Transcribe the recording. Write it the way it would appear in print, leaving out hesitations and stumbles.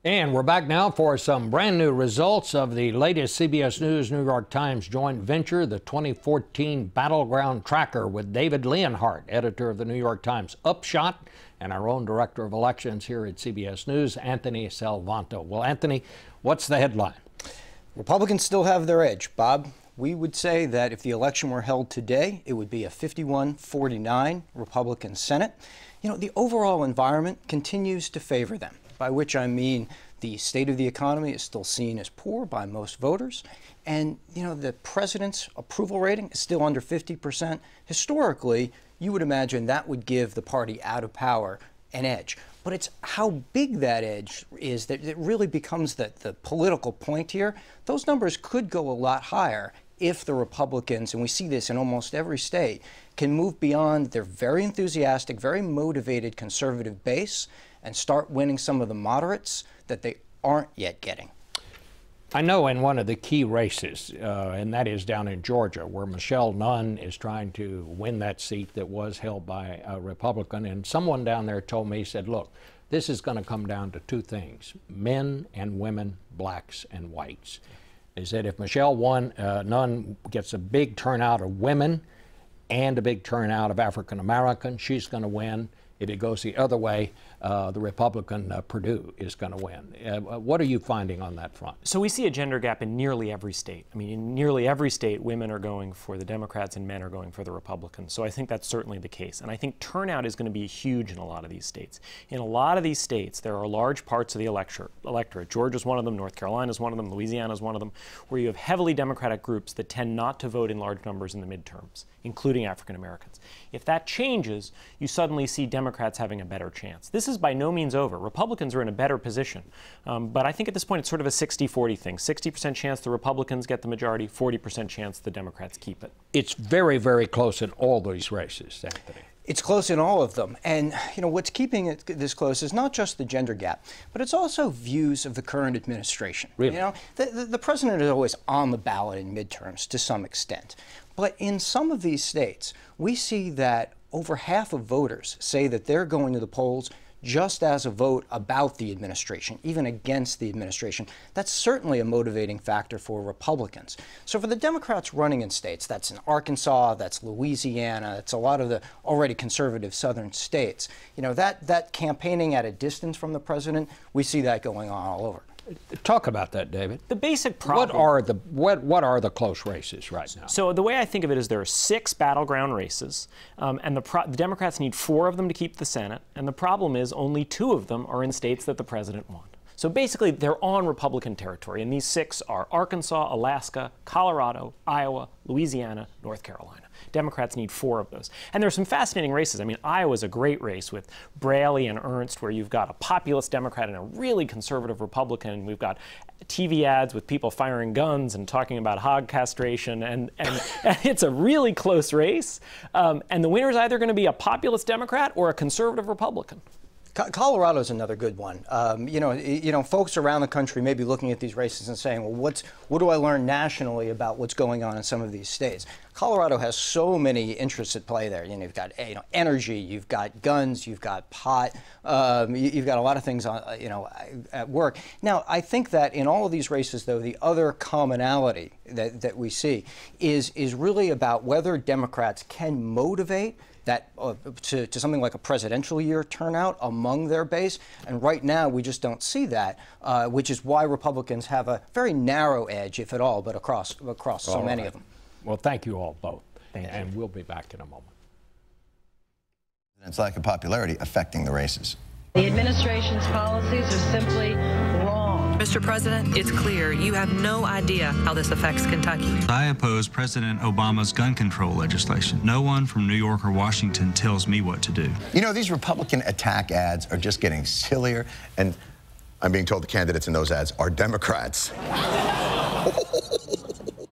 And we're back now for some brand new results of the latest CBS News New York Times joint venture, the 2014 Battleground Tracker, with David Leonhardt, editor of the New York Times Upshot, and our own director of elections here at CBS News, Anthony Salvanto. Well, Anthony, what's the headline? Republicans still have their edge, Bob. We would say that if the election were held today, it would be a 51-49 Republican Senate. You know, the overall environment continues to favor them, by which I mean the state of the economy is still seen as poor by most voters. And, you know, the president's approval rating is still under 50%. Historically, you would imagine that would give the party out of power an edge. But it's how big that edge is that it really becomes the political point here. Those numbers could go a lot higher if the Republicans, and we see this in almost every state, can move beyond their very enthusiastic, very motivated conservative base and start winning some of the moderates that they aren't yet getting. I know in one of the key races, and that is down in Georgia, where Michelle Nunn is trying to win that seat that was held by a Republican, and someone down there told me, he said, look, this is going to come down to two things, men and women, blacks and whites. They said if Michelle Nunn gets a big turnout of women and a big turnout of African Americans, she's going to win. If it goes the other way, the Republican Perdue is going to win. What are you finding on that front? So we see a gender gap in nearly every state. I mean, in nearly every state, women are going for the Democrats and men are going for the Republicans. So I think that's certainly the case. And I think turnout is going to be huge in a lot of these states. In a lot of these states, there are large parts of the electorate. Georgia's one of them, North Carolina's one of them, Louisiana's one of them, where you have heavily Democratic groups that tend not to vote in large numbers in the midterms, including African Americans. If that changes, you suddenly see Democrats having a better chance. This is by no means over. Republicans are in a better position. But I think at this point it's sort of a 60-40 thing. 60% chance the Republicans get the majority, 40% chance the Democrats keep it. It's very, very close in all these races, Anthony. It's close in all of them. And, you know, what's keeping it this close is not just the gender gap, but it's also views of the current administration. Really? You know, the president is always on the ballot in midterms to some extent. But in some of these states, we see that over half of voters say that they're going to the polls just as a vote about the administration, even against the administration. That's certainly a motivating factor for Republicans. So for the Democrats running in states, that's in Arkansas, that's Louisiana, it's a lot of the already conservative southern states, you know, that campaigning at a distance from the president, we see that going on all over. Talk about that, David. The basic problem. What are the close races right now? So the way I think of it is there are 6 battleground races, and the Democrats need 4 of them to keep the Senate, and the problem is only 2 of them are in states that the president won. So basically, they're on Republican territory, and these 6 are Arkansas, Alaska, Colorado, Iowa, Louisiana, North Carolina. Democrats need 4 of those. And there's some fascinating races. I mean, Iowa's a great race with Braley and Ernst, where you've got a populist Democrat and a really conservative Republican. We've got TV ads with people firing guns and talking about hog castration, and it's a really close race. And the winner is either going to be a populist Democrat or a conservative Republican. Colorado is another good one. You know, folks around the country may be looking at these races and saying, well, what do I learn nationally about what's going on in some of these states? Colorado has so many interests at play there. You know, you've got energy, you've got guns, you've got pot, you've got a lot of things on, at work. Now, I think that in all of these races, though, the other commonality that we see is really about whether Democrats can motivate that to something like a presidential year turnout among their base. And right now, we just don't see that, which is why Republicans have a very narrow edge, if at all, but across so many of them. Well, thank you all both. And we'll be back in a moment. It's lack of popularity affecting the races. The administration's policies are simply wrong. Mr. President, it's clear you have no idea how this affects Kentucky. I oppose President Obama's gun control legislation. No one from New York or Washington tells me what to do. You know, these Republican attack ads are just getting sillier, and I'm being told the candidates in those ads are Democrats.